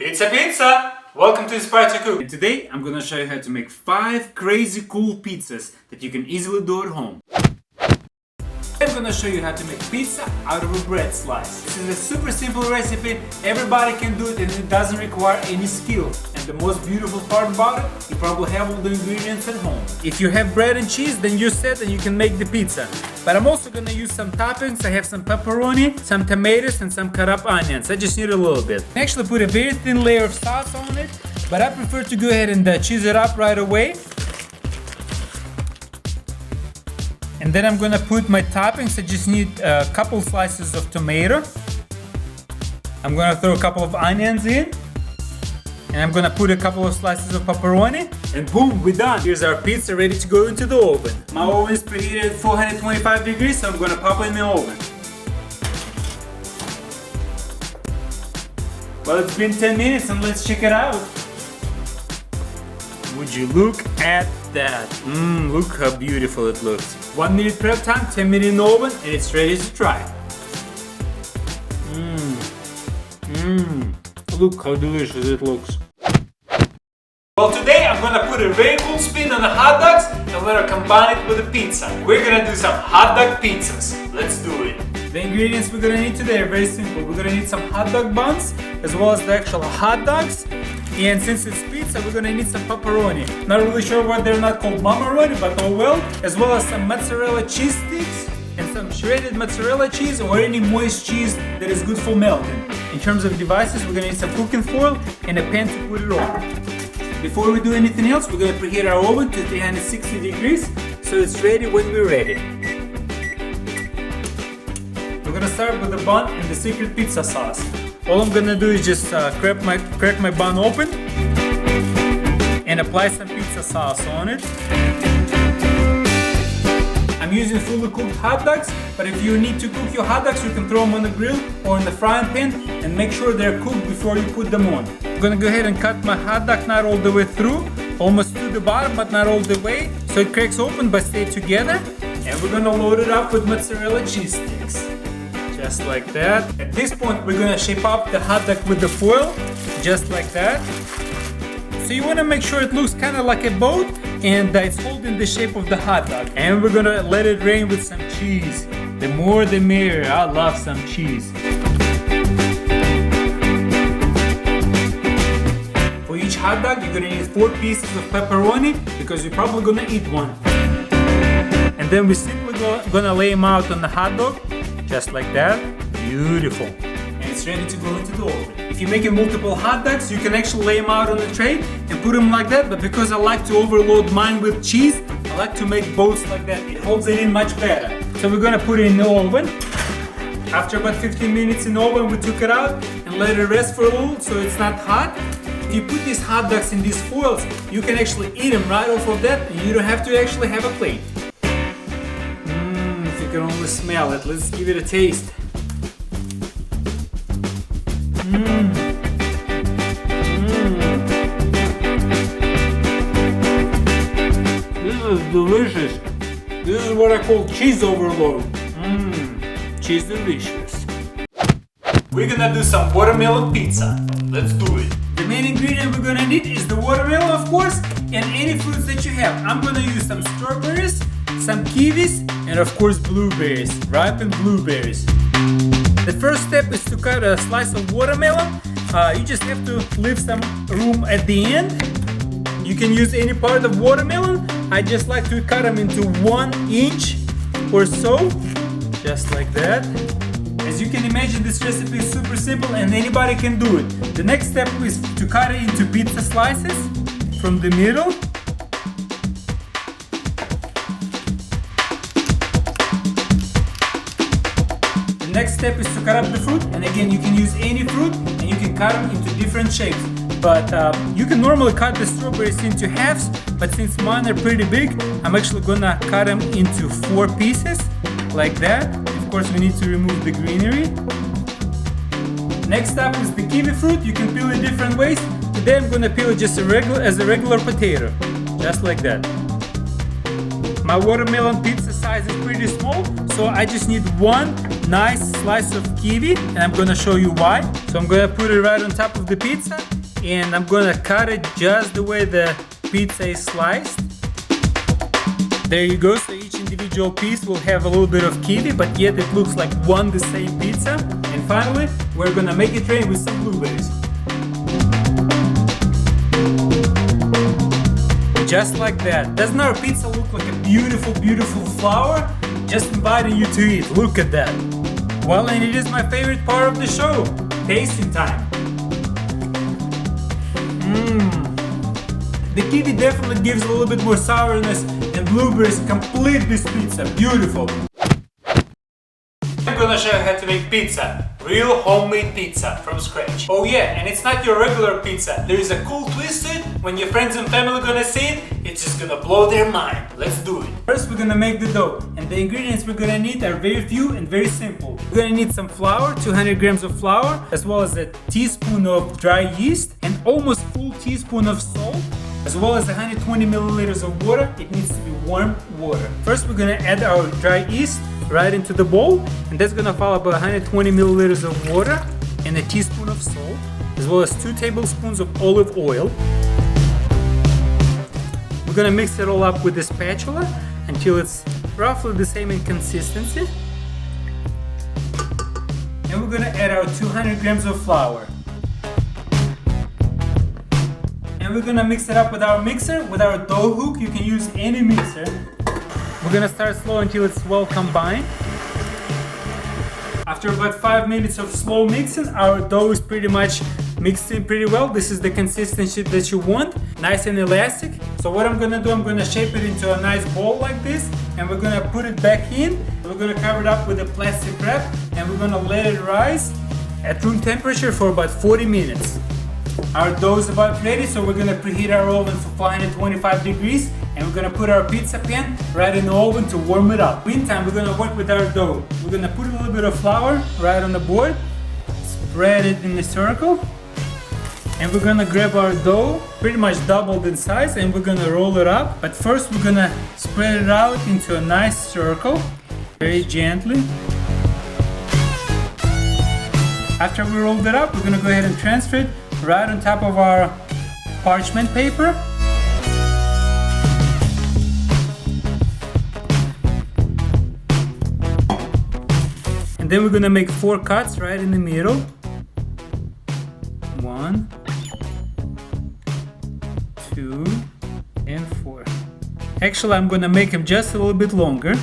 Pizza pizza! Welcome to Inspire to Cook. And today I'm gonna show you how to make 5 crazy cool pizzas that you can easily do at home. I'm gonna show you how to make pizza out of a bread slice. This is a super simple recipe, everybody can do it and it doesn't require any skill. And the most beautiful part about it, you probably have all the ingredients at home. If you have bread and cheese, then you're set and you can make the pizza. But I'm also gonna use some toppings. I have some pepperoni, some tomatoes and some cut up onions. I just need a little bit. I actually put a very thin layer of sauce on it, but I prefer to go ahead and cheese it up right away. And then I'm gonna put my toppings. I just need a couple slices of tomato. I'm gonna throw a couple of onions in. And I'm gonna put a couple of slices of pepperoni. And boom, we're done. Here's our pizza ready to go into the oven. My oven is preheated at 425 degrees, so I'm gonna pop it in the oven. Well, it's been 10 minutes and let's check it out. Would you look at that? Look how beautiful it looks. 1 minute prep time, 10 minutes in the oven, and it's ready to try. Look how delicious it looks. Well, today I'm gonna put a very cool spin on the hot dogs and I'm gonna combine it with a pizza. We're gonna do some hot dog pizzas. Let's do it. The ingredients we're gonna need today are very simple. We're gonna need some hot dog buns as well as the actual hot dogs. And since it's pizza, we're gonna need some pepperoni. Not really sure why they're not called mamaroni, but oh well. As well as some mozzarella cheese sticks and some shredded mozzarella cheese or any moist cheese that is good for melting. In terms of devices, we're gonna need some cooking foil and a pan to put it on. Before we do anything else, we're gonna preheat our oven to 360 degrees so it's ready when we're ready. We're gonna start with the bun and the secret pizza sauce. All I'm gonna do is just crack my bun open and apply some pizza sauce on it. I'm using fully cooked hot dogs, but if you need to cook your hot dogs, you can throw them on the grill or in the frying pan and make sure they're cooked before you put them on. I'm gonna go ahead and cut my hot dog not all the way through, almost to the bottom, but not all the way, so it cracks open but stay together. And we're gonna load it up with mozzarella cheese sticks. Just like that. At this point, we're gonna shape up the hot dog with the foil, just like that. So you wanna make sure it looks kind of like a boat and it's holding the shape of the hot dog. And we're gonna let it rain with some cheese. The more the merrier. I love some cheese. For each hot dog, you're gonna need 4 pieces of pepperoni because you're probably gonna eat one. And then we're simply gonna lay them out on the hot dog. Just like that. Beautiful. And it's ready to go into the oven. If you're making multiple hot dogs, you can actually lay them out on the tray and put them like that. But because I like to overload mine with cheese, I like to make boats like that. It holds it in much better. So we're gonna put it in the oven. After about 15 minutes in the oven, we took it out and let it rest for a little so it's not hot. If you put these hot dogs in these foils, you can actually eat them right off of that and you don't have to actually have a plate. You can only smell it. Let's give it a taste. This is delicious. This is what I call cheese overload. Cheese delicious. We're gonna do some watermelon pizza. Let's do it. The main ingredient we're gonna need is the watermelon, of course, and any fruits that you have. I'm gonna use some strawberries, some kiwis, and of course blueberries, ripened blueberries. The first step is to cut a slice of watermelon. You just have to leave some room at the end. You can use any part of watermelon. I just like to cut them into 1 inch or so, just like that. As you can imagine, this recipe is super simple and anybody can do it. The next step is to cut it into pizza slices from the middle. Next step is to cut up the fruit, and again you can use any fruit and you can cut them into different shapes. But you can normally cut the strawberries into halves, but since mine are pretty big, I'm actually gonna cut them into 4 pieces, like that. Of course we need to remove the greenery. Next up is the kiwi fruit. You can peel it different ways. Today I'm gonna peel it just as a regular potato, just like that. My watermelon pizza size is pretty small, so I just need one nice slice of kiwi, and I'm gonna show you why. So I'm gonna put it right on top of the pizza, and I'm gonna cut it just the way the pizza is sliced. There you go, so each individual piece will have a little bit of kiwi, but yet it looks like one the same pizza. And finally, we're gonna make it rain with some blueberries. Just like that. Doesn't our pizza look like a beautiful, beautiful flower? Just inviting you to eat. Look at that. Well, and it is my favorite part of the show. Tasting time. The kiwi definitely gives a little bit more sourness, and blueberries complete this pizza. Beautiful. I'm gonna show you how to make pizza. Real homemade pizza from scratch. Oh yeah, and it's not your regular pizza. There is a cool twist to it. When your friends and family are gonna see it, it's just gonna blow their mind. Let's do it. First we're gonna make the dough, and the ingredients we're gonna need are very few and very simple. We're gonna need some flour, 200 grams of flour, as well as a teaspoon of dry yeast, and almost full teaspoon of salt, as well as 120 milliliters of water. It needs to be warm water. First we're gonna add our dry yeast right into the bowl, and that's gonna follow about 120 milliliters of water and a teaspoon of salt, as well as 2 tablespoons of olive oil. We're gonna mix it all up with the spatula until it's roughly the same in consistency. And we're gonna add our 200 grams of flour. And we're gonna mix it up with our mixer, with our dough hook. You can use any mixer. We're gonna start slow until it's well combined. After about 5 minutes of slow mixing, our dough is pretty much mixed in pretty well. This is the consistency that you want, nice and elastic. So what I'm gonna do, I'm gonna shape it into a nice ball like this, and we're gonna put it back in. We're gonna cover it up with a plastic wrap, and we're gonna let it rise at room temperature for about 40 minutes. Our dough is about ready, so we're gonna preheat our oven for 425 degrees, and we're gonna put our pizza pan right in the oven to warm it up. Meantime, we're gonna work with our dough. We're gonna put a little bit of flour right on the board, spread it in a circle, and we're gonna grab our dough, pretty much doubled in size, and we're gonna roll it up. But first we're gonna spread it out into a nice circle, very gently. After we rolled it up, we're gonna go ahead and transfer it right on top of our parchment paper. And then we're gonna make 4 cuts right in the middle. 1, 2, and 4. Actually, I'm gonna make them just a little bit longer.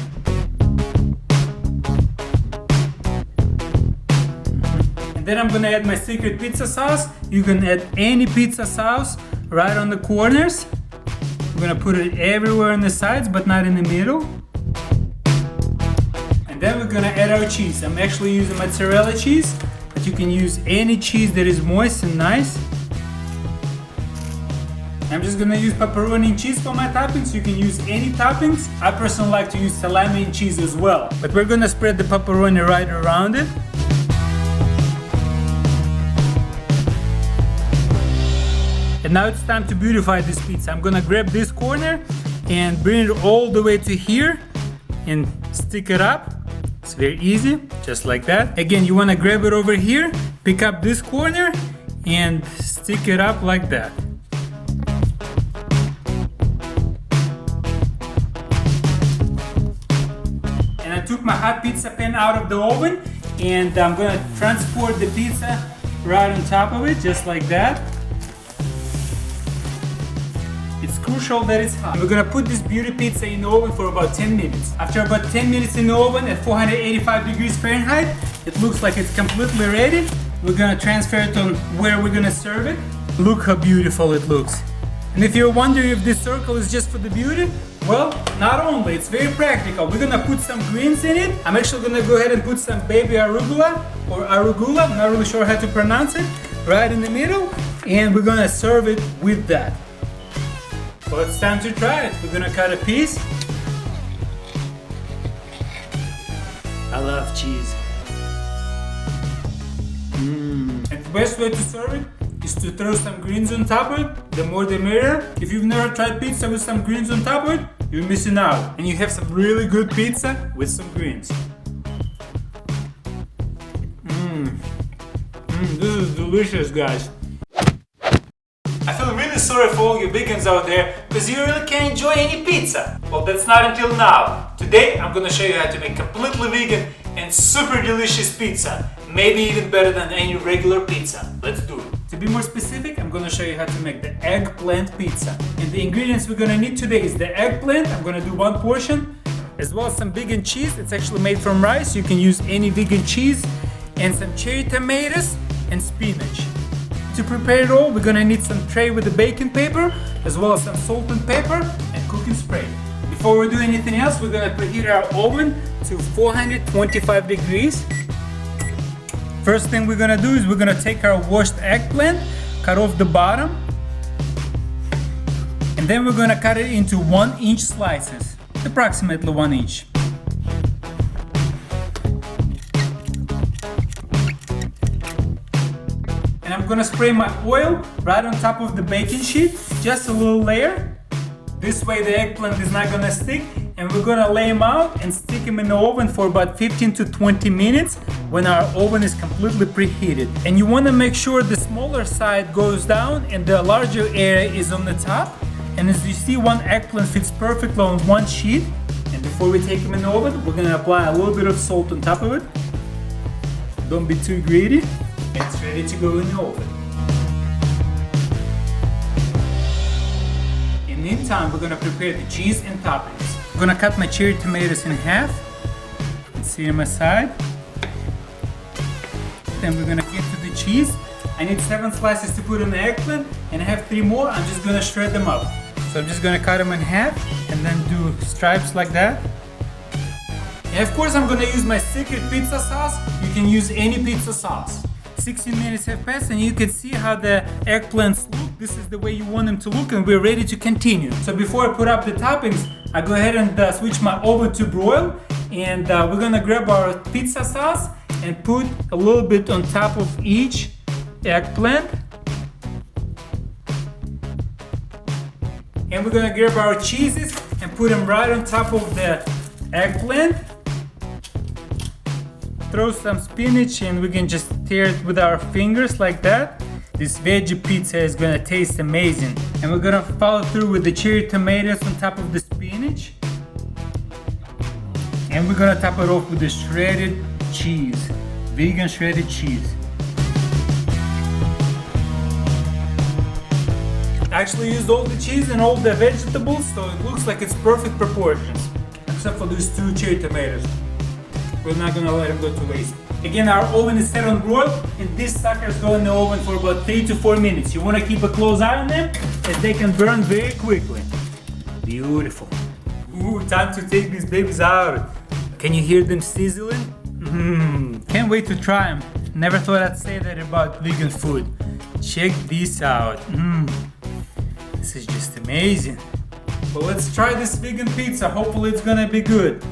Then I'm gonna add my secret pizza sauce. You can add any pizza sauce right on the corners. I'm gonna put it everywhere on the sides, but not in the middle. And then we're gonna add our cheese. I'm actually using mozzarella cheese, but you can use any cheese that is moist and nice. I'm just gonna use pepperoni and cheese for my toppings. You can use any toppings. I personally like to use salami and cheese as well. But we're gonna spread the pepperoni right around it. And now it's time to beautify this pizza. I'm gonna grab this corner and bring it all the way to here and stick it up. It's very easy, just like that. Again, you wanna grab it over here, pick up this corner and stick it up like that. And I took my hot pizza pan out of the oven, and I'm gonna transport the pizza right on top of it, just like that. It's crucial that it's hot. We're gonna put this beauty pizza in the oven for about 10 minutes. After about 10 minutes in the oven at 485 degrees Fahrenheit, it looks like it's completely ready. We're gonna transfer it on where we're gonna serve it. Look how beautiful it looks. And if you're wondering if this circle is just for the beauty, well, not only, it's very practical. We're gonna put some greens in it. I'm actually gonna go ahead and put some baby arugula, or arugula, I'm not really sure how to pronounce it, right in the middle. And we're gonna serve it with that. Well, it's time to try it. We're gonna cut a piece. I love cheese. And the best way to serve it is to throw some greens on top of it. The more the merrier. If you've never tried pizza with some greens on top of it, you're missing out. And you have some really good pizza with some greens. This is delicious, guys. I feel really sorry for all you vegans out there because you really can't enjoy any pizza. Well, that's not until now. Today I'm gonna show you how to make completely vegan and super delicious pizza. Maybe even better than any regular pizza. Let's do it. To be more specific, I'm gonna show you how to make the eggplant pizza. And the ingredients we're gonna need today is the eggplant. I'm gonna do 1 portion, as well as some vegan cheese. It's actually made from rice. You can use any vegan cheese, and some cherry tomatoes and spinach. To prepare it all, we're gonna need some tray with the baking paper, as well as some salt and pepper and cooking spray. Before we do anything else, we're gonna preheat our oven to 425 degrees. First thing we're gonna do is we're gonna take our washed eggplant, cut off the bottom, and then we're gonna cut it into 1-inch slices, approximately 1 inch. And I'm gonna spray my oil right on top of the baking sheet, just a little layer. This way the eggplant is not gonna stick, and we're gonna lay them out and stick them in the oven for about 15 to 20 minutes when our oven is completely preheated. And you wanna make sure the smaller side goes down and the larger area is on the top. And as you see, one eggplant fits perfectly on one sheet. And before we take them in the oven, we're gonna apply a little bit of salt on top of it. Don't be too greedy. It's ready to go in the oven. In the meantime, we're gonna prepare the cheese and toppings. I'm gonna cut my cherry tomatoes in half and set them aside. Then we're gonna get to the cheese. I need 7 slices to put on the eggplant, and I have 3 more. I'm just gonna shred them up. So I'm just gonna cut them in half and then do stripes like that. And of course, I'm gonna use my secret pizza sauce. You can use any pizza sauce. 16 minutes have passed and you can see how the eggplants look. This is the way you want them to look, and we're ready to continue. So before I put up the toppings, I go ahead and switch my oven to broil, and we're gonna grab our pizza sauce and put a little bit on top of each eggplant. And we're gonna grab our cheeses and put them right on top of the eggplant. Throw some spinach and we can just tear it with our fingers like that. This veggie pizza is gonna taste amazing. And we're gonna follow through with the cherry tomatoes on top of the spinach. And we're gonna top it off with the shredded cheese, vegan shredded cheese. I actually used all the cheese and all the vegetables, so it looks like it's perfect proportions, except for these 2 cherry tomatoes. We're not gonna let them go to waste. Again, our oven is set on broil, and these suckers go in the oven for about 3 to 4 minutes. You wanna keep a close eye on them, as they can burn very quickly. Beautiful. Ooh, time to take these babies out. Can you hear them sizzling? Can't wait to try them. Never thought I'd say that about vegan food. Check this out. This is just amazing. Well, let's try this vegan pizza. Hopefully it's gonna be good.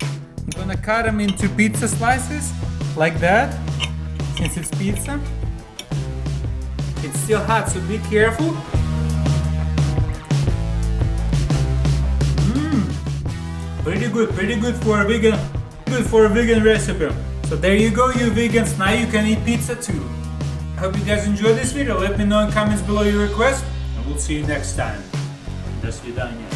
I'm gonna cut them into pizza slices, like that, since it's pizza. It's still hot, so be careful. Pretty good for a vegan recipe. So there you go, you vegans, now you can eat pizza too. I hope you guys enjoyed this video. Let me know in comments below your requests, and we'll see you next time. До свидания.